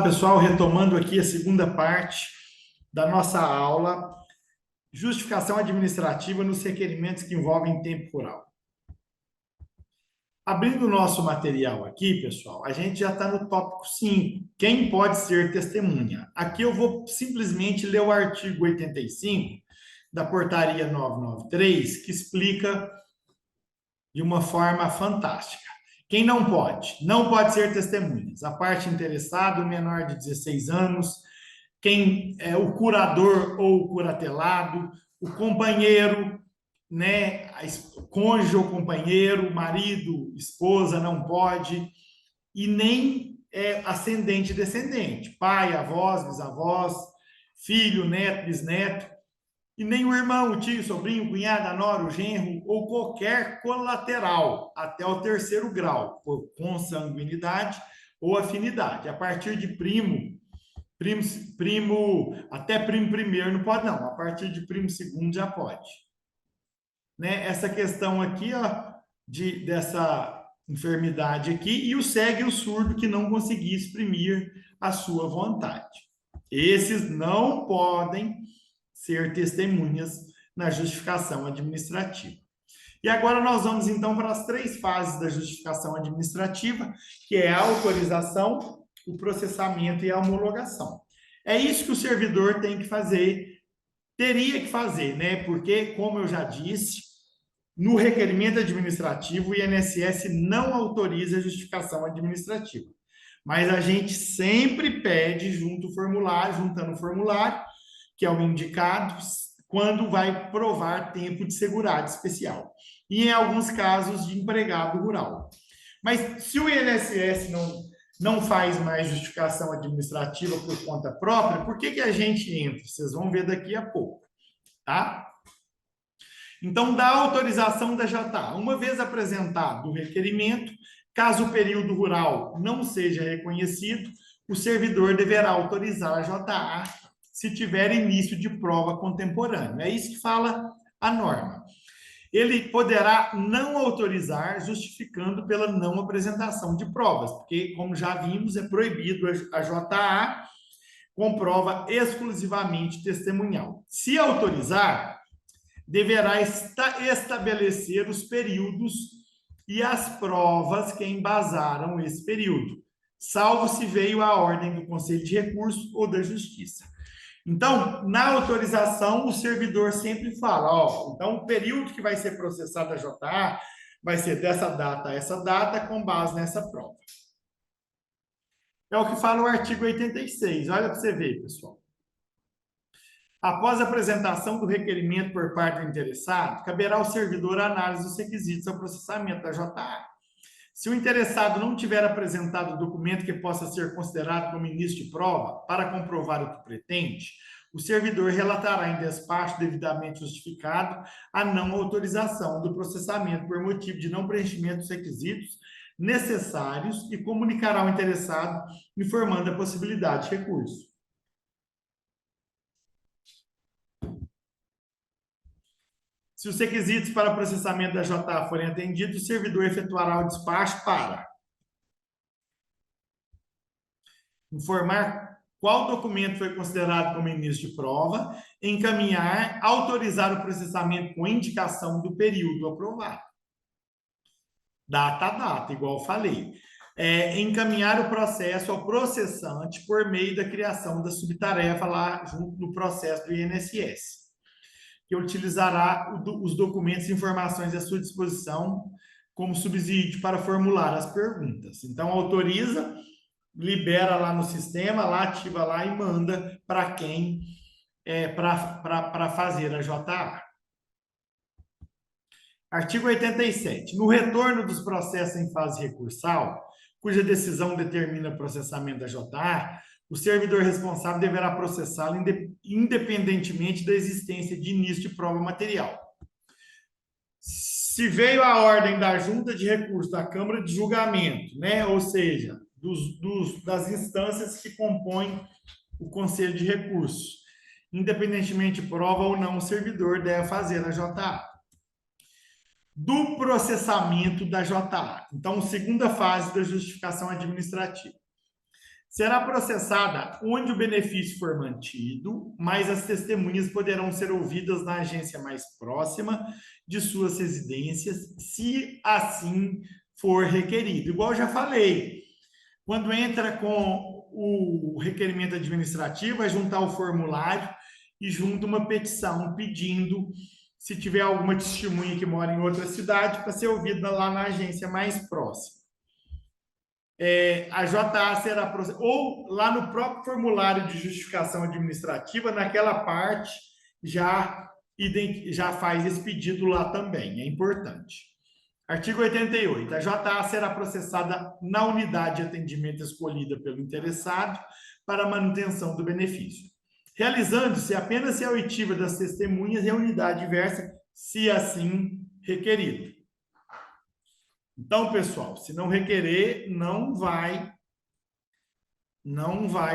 pessoal, retomando aqui a segunda parte da nossa aula, justificação administrativa nos requerimentos que envolvem tempo rural. Abrindo o nosso material aqui, pessoal, a gente já está no tópico 5, quem pode ser testemunha. Aqui eu vou simplesmente ler o artigo 85 da portaria 993, que explica de uma forma fantástica. Quem não pode? Não pode ser testemunhas. A parte interessada, o menor de 16 anos, quem é o curador ou o curatelado, o companheiro, né, cônjuge ou companheiro, marido, esposa não pode, e nem ascendente e descendente, pai, avós, bisavós, filho, neto, bisneto, e nem o irmão, o tio, o sobrinho, o cunhado, a nora, o genro, ou qualquer colateral, até o terceiro grau, por consanguinidade ou afinidade. A partir de primo, até primo primeiro não pode, não. A partir de primo segundo já pode. Né? Essa questão aqui, ó, dessa enfermidade aqui, e o cego e o surdo que não conseguir exprimir a sua vontade. Esses não podem ser testemunhas na justificação administrativa. E agora nós vamos, então, para as 3 fases da justificação administrativa, que é a autorização, o processamento e a homologação. É isso que o servidor tem que fazer, teria que fazer, né? Porque, como eu já disse, no requerimento administrativo, o INSS não autoriza a justificação administrativa. Mas a gente sempre pede juntando o formulário, que é o indicado, quando vai provar tempo de segurado especial. E em alguns casos de empregado rural. Mas se o INSS não faz mais justificação administrativa por conta própria, por que a gente entra? Vocês vão ver daqui a pouco, tá? Então, da autorização da JA, uma vez apresentado o requerimento, caso o período rural não seja reconhecido, o servidor deverá autorizar a JA se tiver início de prova contemporânea. É isso que fala a norma. Ele poderá não autorizar, justificando pela não apresentação de provas, porque, como já vimos, é proibido a JA com prova exclusivamente testemunhal. Se autorizar, deverá estabelecer os períodos e as provas que embasaram esse período, salvo se veio a ordem do Conselho de Recursos ou da Justiça. Então, na autorização, o servidor sempre fala, ó, então o período que vai ser processado a JA vai ser dessa data a essa data, com base nessa prova. É o que fala o artigo 86. Olha para você ver, pessoal. Após a apresentação do requerimento por parte do interessado, caberá ao servidor a análise dos requisitos ao processamento da JA. Se o interessado não tiver apresentado o documento que possa ser considerado como início de prova para comprovar o que pretende, o servidor relatará em despacho devidamente justificado a não autorização do processamento por motivo de não preenchimento dos requisitos necessários e comunicará ao interessado informando a possibilidade de recurso. Se os requisitos para processamento da JA forem atendidos, o servidor efetuará o despacho para informar qual documento foi considerado como início de prova, encaminhar, autorizar o processamento com indicação do período aprovado. Data a data, igual falei. Encaminhar o processo ao processante por meio da criação da subtarefa lá junto no processo do INSS, que utilizará os documentos e informações à sua disposição como subsídio para formular as perguntas. Então, autoriza, libera lá no sistema, lá ativa lá e manda para quem para fazer a JA. Artigo 87. No retorno dos processos em fase recursal, cuja decisão determina o processamento da JA, o servidor responsável deverá processá-lo independentemente da existência de início de prova material. Se veio a ordem da Junta de Recursos, da Câmara de Julgamento, né? Ou seja, das instâncias que compõem o Conselho de Recursos, independentemente de prova ou não, o servidor deve fazer a JA. Do processamento da JA. Então, segunda fase da justificação administrativa. será processada onde o benefício for mantido, mas as testemunhas poderão ser ouvidas na agência mais próxima de suas residências, se assim for requerido. Igual eu já falei, quando entra com o requerimento administrativo, é juntar o formulário e junta uma petição pedindo, se tiver alguma testemunha que mora em outra cidade, para ser ouvida lá na agência mais próxima. A JA será ou lá no próprio formulário de justificação administrativa, naquela parte já faz esse pedido lá também, é importante. Artigo 88. A JA será processada na unidade de atendimento escolhida pelo interessado para a manutenção do benefício, realizando-se apenas a oitiva das testemunhas e a unidade diversa, se assim requerido. Então, pessoal, se não requerer, não vai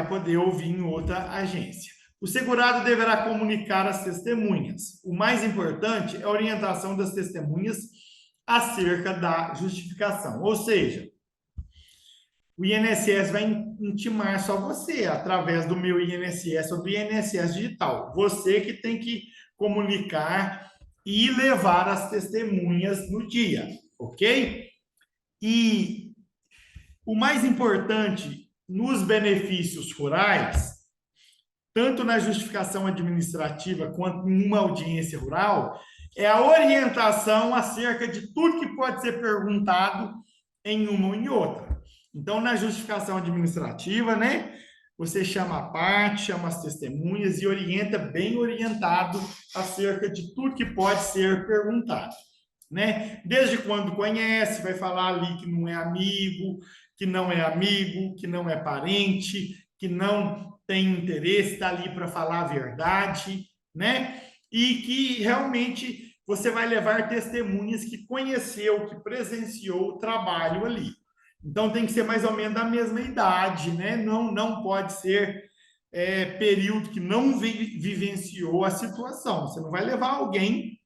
poder ouvir em outra agência. O segurado deverá comunicar às testemunhas. O mais importante é a orientação das testemunhas acerca da justificação. Ou seja, o INSS vai intimar só você, através do meu INSS ou do INSS digital. Você que tem que comunicar e levar as testemunhas no dia, ok? E o mais importante nos benefícios rurais, tanto na justificação administrativa quanto em uma audiência rural, é a orientação acerca de tudo que pode ser perguntado em uma ou em outra. Então, na justificação administrativa, né, você chama a parte, chama as testemunhas e orienta bem orientado acerca de tudo que pode ser perguntado, né? Desde quando conhece, vai falar ali que não é amigo, que não é parente, que não tem interesse, está ali para falar a verdade, né? E que realmente você vai levar testemunhas que conheceu, que presenciou o trabalho ali. Então tem que ser mais ou menos da mesma idade, né? Não pode ser período que não vivenciou a situação. Você não vai levar alguém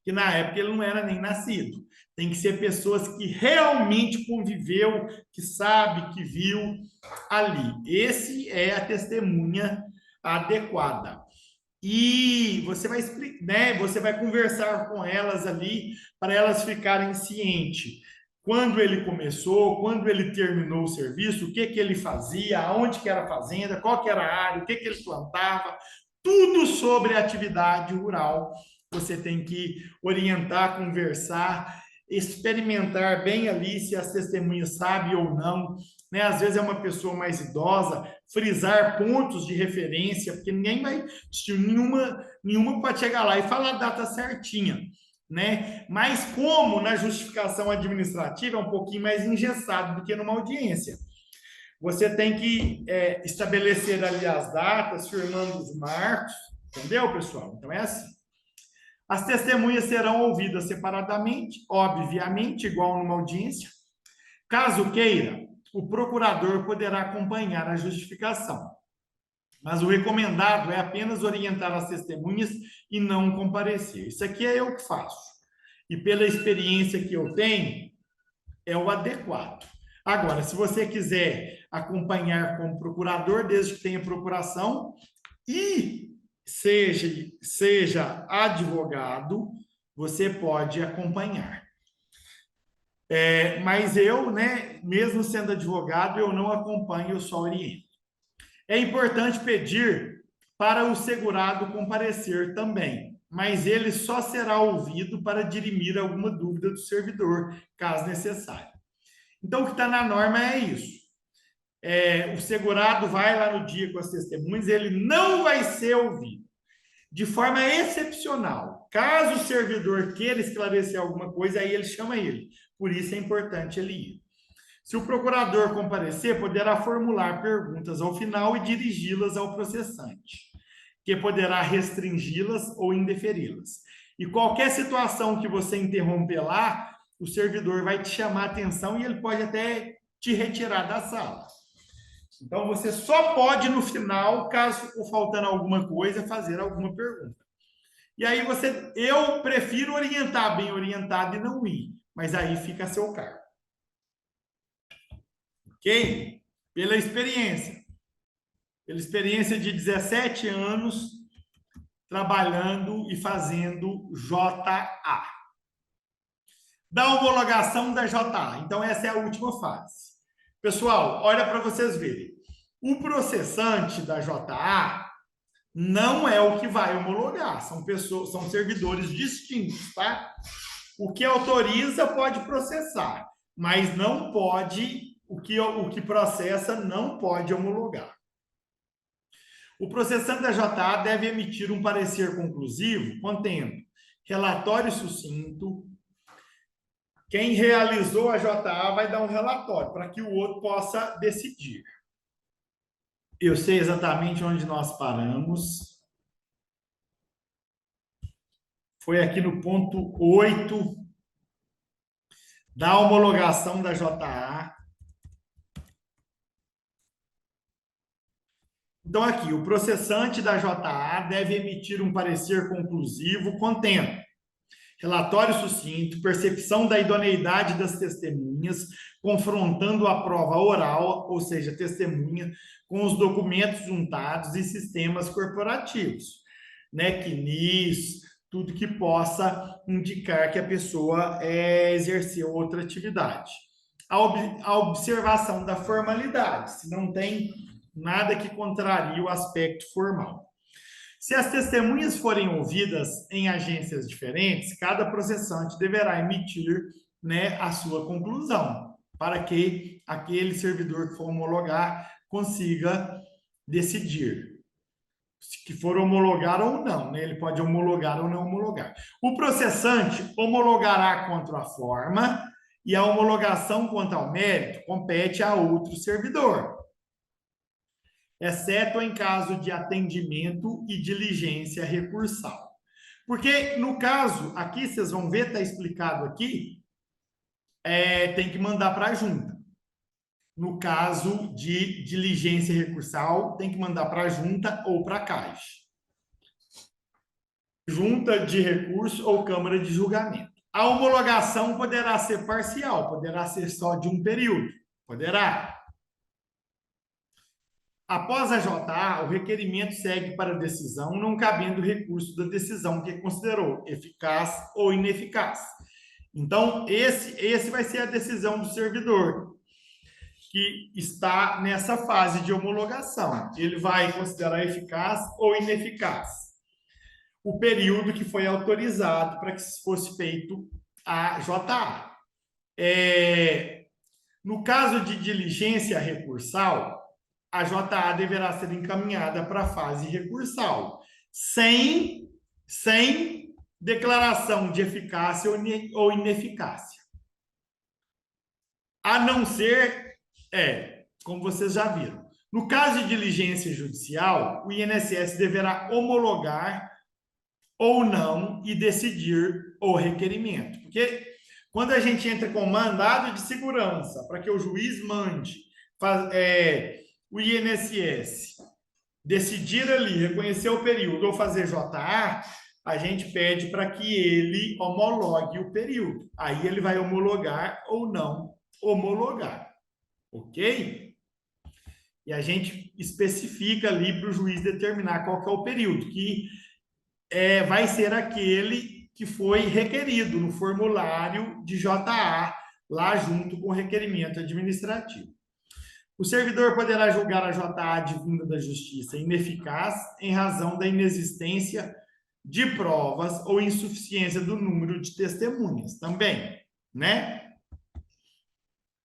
que na época ele não era nem nascido. Tem que ser pessoas que realmente conviveu, que sabe, que viu ali. Esse é a testemunha adequada. E você vai explicar, né? Você vai conversar com elas ali para elas ficarem cientes. Quando ele começou, quando ele terminou o serviço, o que que ele fazia, aonde que era a fazenda, qual que era a área, o que que ele plantava, tudo sobre a atividade rural. Você tem que orientar, conversar, experimentar bem ali se as testemunhas sabem ou não, né? Às vezes é uma pessoa mais idosa, frisar pontos de referência, porque ninguém vai, nenhuma pode chegar lá e falar a data certinha, né? Mas como na justificação administrativa é um pouquinho mais engessado do que numa audiência. Você tem que estabelecer ali as datas, firmando os marcos, entendeu, pessoal? Então é assim. As testemunhas serão ouvidas separadamente, obviamente, igual numa audiência. Caso queira, o procurador poderá acompanhar a justificação. Mas o recomendado é apenas orientar as testemunhas e não comparecer. Isso aqui é eu que faço. E pela experiência que eu tenho, é o adequado. Agora, se você quiser acompanhar como procurador, desde que tenha procuração e seja advogado, você pode acompanhar. Mas eu, né, mesmo sendo advogado, eu não acompanho, eu só oriento. É importante pedir para o segurado comparecer também, mas ele só será ouvido para dirimir alguma dúvida do servidor, caso necessário. Então, o que está na norma é isso. O segurado vai lá no dia com as testemunhas, ele não vai ser ouvido. De forma excepcional, caso o servidor queira esclarecer alguma coisa, aí ele chama ele. Por isso é importante ele ir. Se o procurador comparecer, poderá formular perguntas ao final e dirigi-las ao processante, que poderá restringi-las ou indeferi-las. E qualquer situação que você interromper lá, o servidor vai te chamar a atenção e ele pode até te retirar da sala. Então, você só pode, no final, caso for faltando alguma coisa, fazer alguma pergunta. E aí eu prefiro orientar bem orientado e não ir, mas aí fica a seu cargo. Ok? Pela experiência. Pela experiência de 17 anos trabalhando e fazendo JA. Da homologação da JA. Então, essa é a última fase. Pessoal, olha para vocês verem. O processante da JA não é o que vai homologar, são pessoas, são servidores distintos, tá? O que autoriza pode processar, mas não pode, o que processa não pode homologar. O processante da JA deve emitir um parecer conclusivo contendo relatório sucinto. Quem realizou a JA vai dar um relatório para que o outro possa decidir. Eu sei exatamente onde nós paramos. Foi aqui no ponto 8 da homologação da JA. Então, aqui, o processante da JA deve emitir um parecer conclusivo contendo relatório sucinto, percepção da idoneidade das testemunhas, confrontando a prova oral, ou seja, testemunha, com os documentos juntados e sistemas corporativos, né? CNIS, tudo que possa indicar que a pessoa exerceu outra atividade. A observação da formalidade, se não tem nada que contrarie o aspecto formal. Se as testemunhas forem ouvidas em agências diferentes, cada processante deverá emitir, né, a sua conclusão, para que aquele servidor que for homologar consiga decidir se for homologar ou não, né? Ele pode homologar ou não homologar. O processante homologará quanto à forma e a homologação quanto ao mérito compete a outro servidor, exceto em caso de atendimento e diligência recursal. Porque, no caso, aqui vocês vão ver, está explicado aqui, tem que mandar para a junta. No caso de diligência recursal, tem que mandar para a junta ou para a Caixa. Junta de recurso ou Câmara de Julgamento. A homologação poderá ser parcial, poderá ser só de um período, poderá. Após a JA, o requerimento segue para a decisão, não cabendo recurso da decisão que considerou eficaz ou ineficaz. Então, esse vai ser a decisão do servidor, que está nessa fase de homologação. Ele vai considerar eficaz ou ineficaz o período que foi autorizado para que fosse feito a JA. No caso de diligência recursal, a JA deverá ser encaminhada para a fase recursal, sem declaração de eficácia ou ineficácia. A não ser, como vocês já viram, no caso de diligência judicial, o INSS deverá homologar ou não e decidir o requerimento. Porque quando a gente entra com mandado de segurança para que o juiz mande o INSS decidir ali, reconhecer o período ou fazer JA, a gente pede para que ele homologue o período. Aí ele vai homologar ou não homologar. Ok? E a gente especifica ali para o juiz determinar qual que é o período, que vai ser aquele que foi requerido no formulário de JA, lá junto com o requerimento administrativo. O servidor poderá julgar a JA advinda da Justiça ineficaz em razão da inexistência de provas ou insuficiência do número de testemunhas também, né?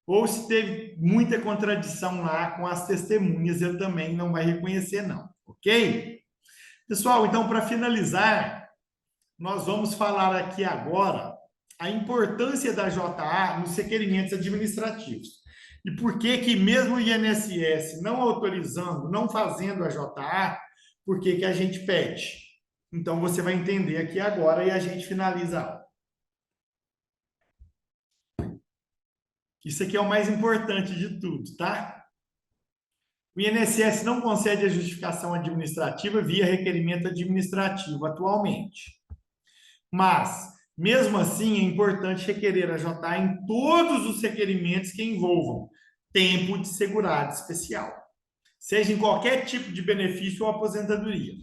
Ou se teve muita contradição lá com as testemunhas, ele também não vai reconhecer, não, ok? Pessoal, então, para finalizar, nós vamos falar aqui agora a importância da JA nos requerimentos administrativos. E por que mesmo o INSS não autorizando, não fazendo a JA, por que a gente pede? Então, você vai entender aqui agora e a gente finaliza a aula. Isso aqui é o mais importante de tudo, tá? O INSS não concede a justificação administrativa via requerimento administrativo atualmente. Mas, mesmo assim, é importante requerer a JA em todos os requerimentos que envolvam tempo de segurado especial, seja em qualquer tipo de benefício ou aposentadoria.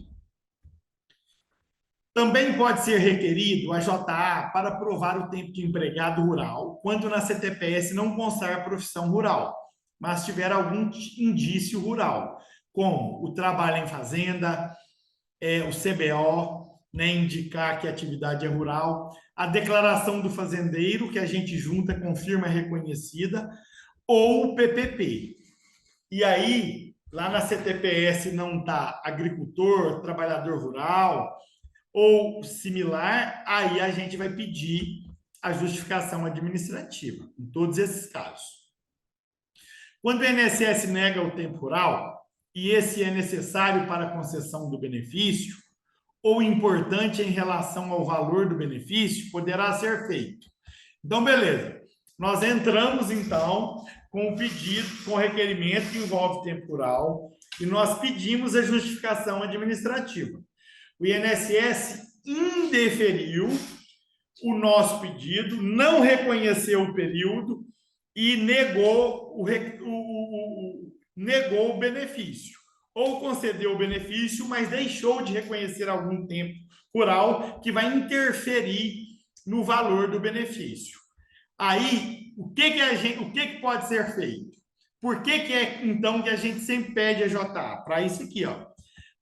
Também pode ser requerido a JA para provar o tempo de empregado rural, quando na CTPS não constar profissão rural, mas tiver algum indício rural, como o trabalho em fazenda, o CBO, né, indicar que a atividade é rural, a declaração do fazendeiro, que a gente junta com firma reconhecida, ou o PPP. E aí, lá na CTPS não está agricultor, trabalhador rural ou similar, aí a gente vai pedir a justificação administrativa, em todos esses casos. Quando o INSS nega o temporal, e esse é necessário para a concessão do benefício, ou importante em relação ao valor do benefício, poderá ser feito. Então, beleza. Nós entramos, então, com o pedido, com o requerimento que envolve temporal, e nós pedimos a justificação administrativa. O INSS indeferiu o nosso pedido, não reconheceu o período e negou o benefício. Ou concedeu o benefício, mas deixou de reconhecer algum tempo rural que vai interferir no valor do benefício. Aí, o que pode ser feito? Por que é, então, que a gente sempre pede a JA? Para isso aqui, ó.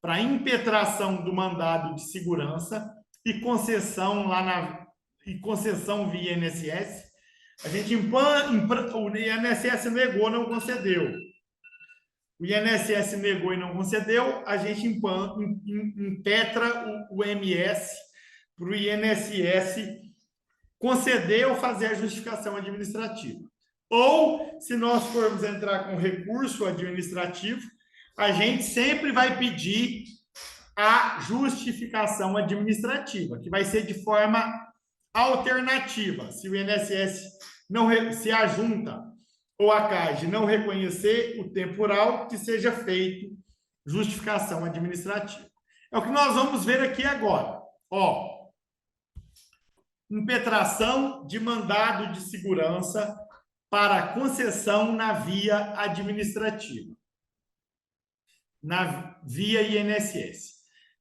Para impetração do mandado de segurança e concessão via INSS. A gente o INSS negou, não concedeu. O INSS negou e não concedeu, a gente impetra o MS para o INSS conceder ou fazer a justificação administrativa. Ou, se nós formos entrar com recurso administrativo, a gente sempre vai pedir a justificação administrativa, que vai ser de forma alternativa. Se o INSS se a junta ou a CAGE não reconhecer o temporal, que seja feito justificação administrativa. É o que nós vamos ver aqui agora. Ó, impetração de mandado de segurança para concessão na via administrativa, na via INSS.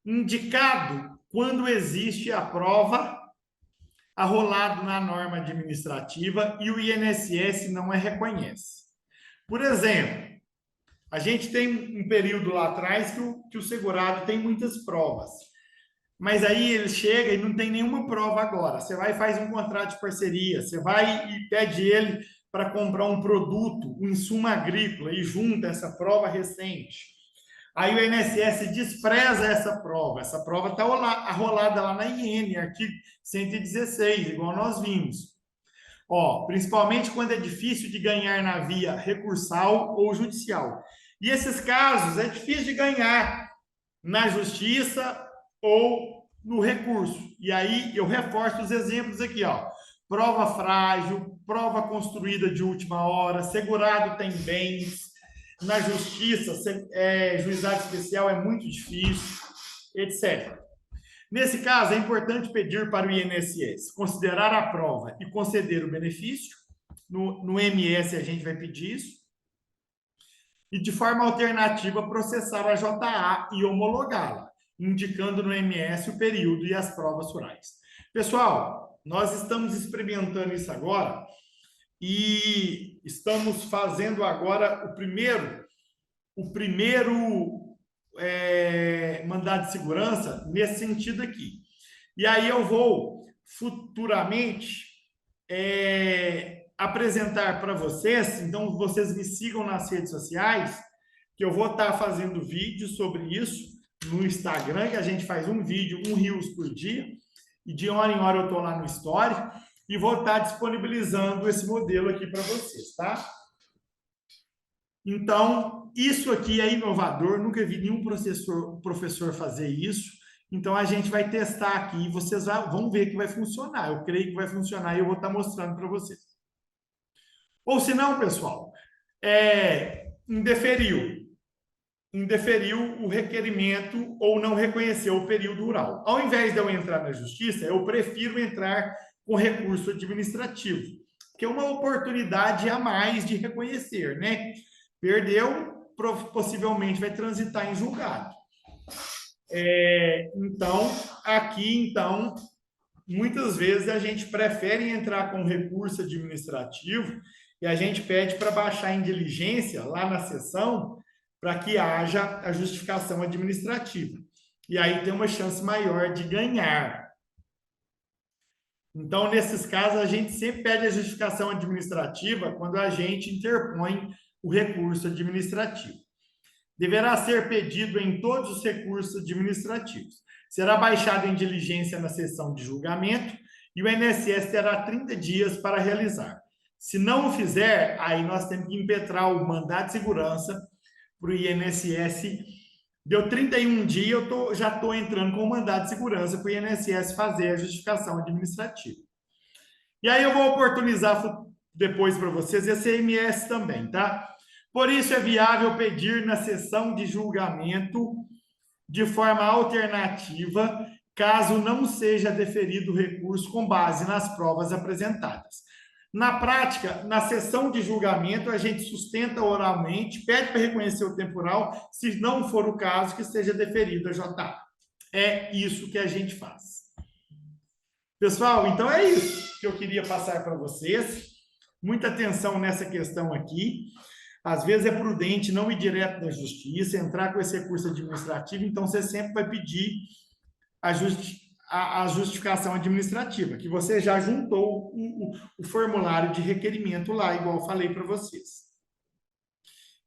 Indicado quando existe a prova arrolado na norma administrativa e o INSS não a reconhece. Por exemplo, a gente tem um período lá atrás que o segurado tem muitas provas, mas aí ele chega e não tem nenhuma prova agora. Você vai e faz um contrato de parceria, você vai e pede ele para comprar um produto, um insumo agrícola, e junta essa prova recente. Aí o INSS despreza essa prova está arrolada lá na IN, artigo 116, igual nós vimos. Ó, principalmente quando é difícil de ganhar na via recursal ou judicial. E esses casos é difícil de ganhar na justiça ou no recurso. E aí eu reforço os exemplos aqui, ó. Prova frágil, prova construída de última hora, segurado tem bens. Na justiça, juizado especial é muito difícil, etc. Nesse caso, é importante pedir para o INSS considerar a prova e conceder o benefício. No MS, a gente vai pedir isso. E, de forma alternativa, processar a JA e homologá-la, indicando no MS o período e as provas rurais. Pessoal, nós estamos experimentando isso agora e estamos fazendo agora o primeiro mandado de segurança nesse sentido aqui. E aí eu vou futuramente apresentar para vocês, então vocês me sigam nas redes sociais, que eu vou estar fazendo vídeo sobre isso no Instagram, que a gente faz um vídeo, um Reels por dia, e de hora em hora eu estou lá no Story, e vou estar disponibilizando esse modelo aqui para vocês, tá? Então, isso aqui é inovador, nunca vi nenhum professor fazer isso, então a gente vai testar aqui e vocês vão ver que vai funcionar. Eu creio que vai funcionar e eu vou estar mostrando para vocês. Ou se não, pessoal, indeferiu o requerimento ou não reconheceu o período rural. Ao invés de eu entrar na justiça, eu prefiro entrar com recurso administrativo, que é uma oportunidade a mais de reconhecer, né? Perdeu, possivelmente vai transitar em julgado. Então, aqui, então, muitas vezes a gente prefere entrar com recurso administrativo e a gente pede para baixar em diligência lá na sessão para que haja a justificação administrativa. E aí tem uma chance maior de ganhar. Então, nesses casos, a gente sempre pede a justificação administrativa quando a gente interpõe o recurso administrativo. Deverá ser pedido em todos os recursos administrativos. Será baixado em diligência na sessão de julgamento e o INSS terá 30 dias para realizar. Se não o fizer, aí nós temos que impetrar o mandado de segurança para o INSS. Deu 31 dias, eu já estou entrando com o mandado de segurança para o INSS fazer a justificação administrativa. E aí eu vou oportunizar depois para vocês esse ICMS também, tá? Por isso é viável pedir na sessão de julgamento de forma alternativa, caso não seja deferido o recurso com base nas provas apresentadas. Na prática, na sessão de julgamento, a gente sustenta oralmente, pede para reconhecer o temporal, se não for o caso, que seja deferido a JA. É isso que a gente faz. Pessoal, então é isso que eu queria passar para vocês. Muita atenção nessa questão aqui. Às vezes é prudente não ir direto na justiça, entrar com esse recurso administrativo, então você sempre vai pedir a justificação administrativa, que você já juntou o formulário de requerimento lá, igual eu falei para vocês.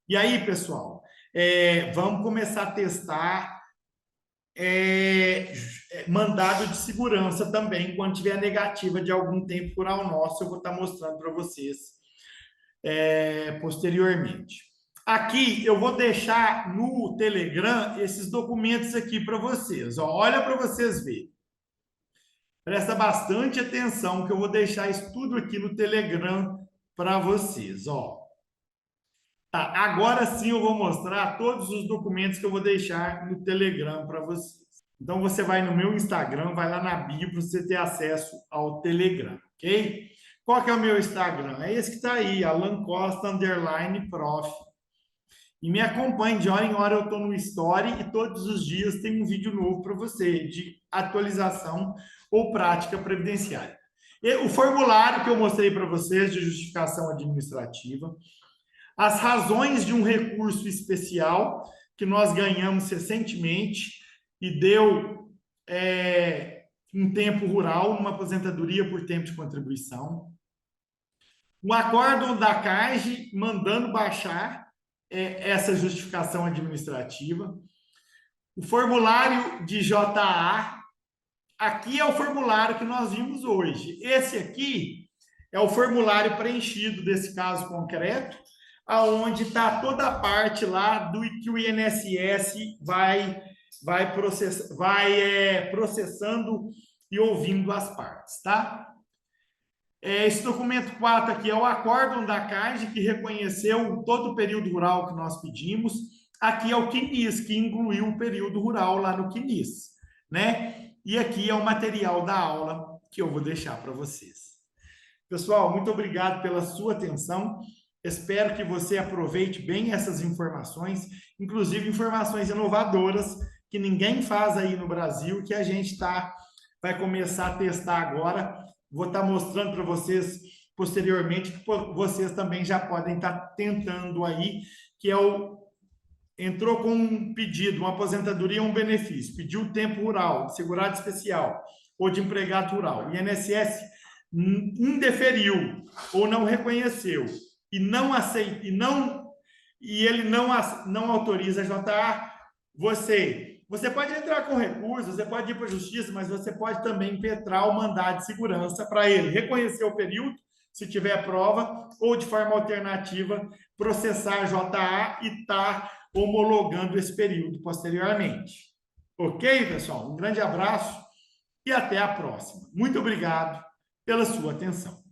E aí, pessoal, vamos começar a testar mandado de segurança também, quando tiver negativa de algum temporal nosso, eu vou estar mostrando para vocês posteriormente. Aqui eu vou deixar no Telegram esses documentos aqui para vocês. Ó, olha para vocês verem. Presta bastante atenção que eu vou deixar isso tudo aqui no Telegram para vocês. Ó. Tá, agora sim eu vou mostrar todos os documentos que eu vou deixar no Telegram para vocês. Então você vai no meu Instagram, vai lá na bio para você ter acesso ao Telegram, ok? Qual que é o meu Instagram? É esse que está aí, Alan Costa _prof. E me acompanhe, de hora em hora eu estou no Story e todos os dias tem um vídeo novo para você, de atualização ou prática previdenciária. E o formulário que eu mostrei para vocês de justificação administrativa, as razões de um recurso especial que nós ganhamos recentemente e deu um tempo rural, uma aposentadoria por tempo de contribuição. O acórdão da CAGE mandando baixar essa justificação administrativa. O formulário de JA, aqui é o formulário que nós vimos hoje. Esse aqui é o formulário preenchido desse caso concreto, aonde está toda a parte lá do que o INSS vai processando e ouvindo as partes, tá? Esse documento 4 aqui é o acórdão da CAGE, que reconheceu todo o período rural que nós pedimos. Aqui é o CNIS, que incluiu o período rural lá no CNIS, né? E aqui é o material da aula que eu vou deixar para vocês. Pessoal, muito obrigado pela sua atenção. Espero que você aproveite bem essas informações, inclusive informações inovadoras que ninguém faz aí no Brasil, que a gente vai começar a testar agora. Vou estar mostrando para vocês posteriormente, que vocês também já podem estar tentando aí, que entrou com um pedido, uma aposentadoria ou um benefício, pediu tempo rural, de segurado especial ou de empregado rural. O INSS indeferiu ou não reconheceu e não aceita, e ele não autoriza a JA, você pode entrar com recurso, você pode ir para a justiça, mas você pode também impetrar o mandado de segurança para ele reconhecer o período, se tiver prova, ou de forma alternativa, processar a JA e estar homologando esse período posteriormente. Ok, pessoal? Um grande abraço e até a próxima. Muito obrigado pela sua atenção.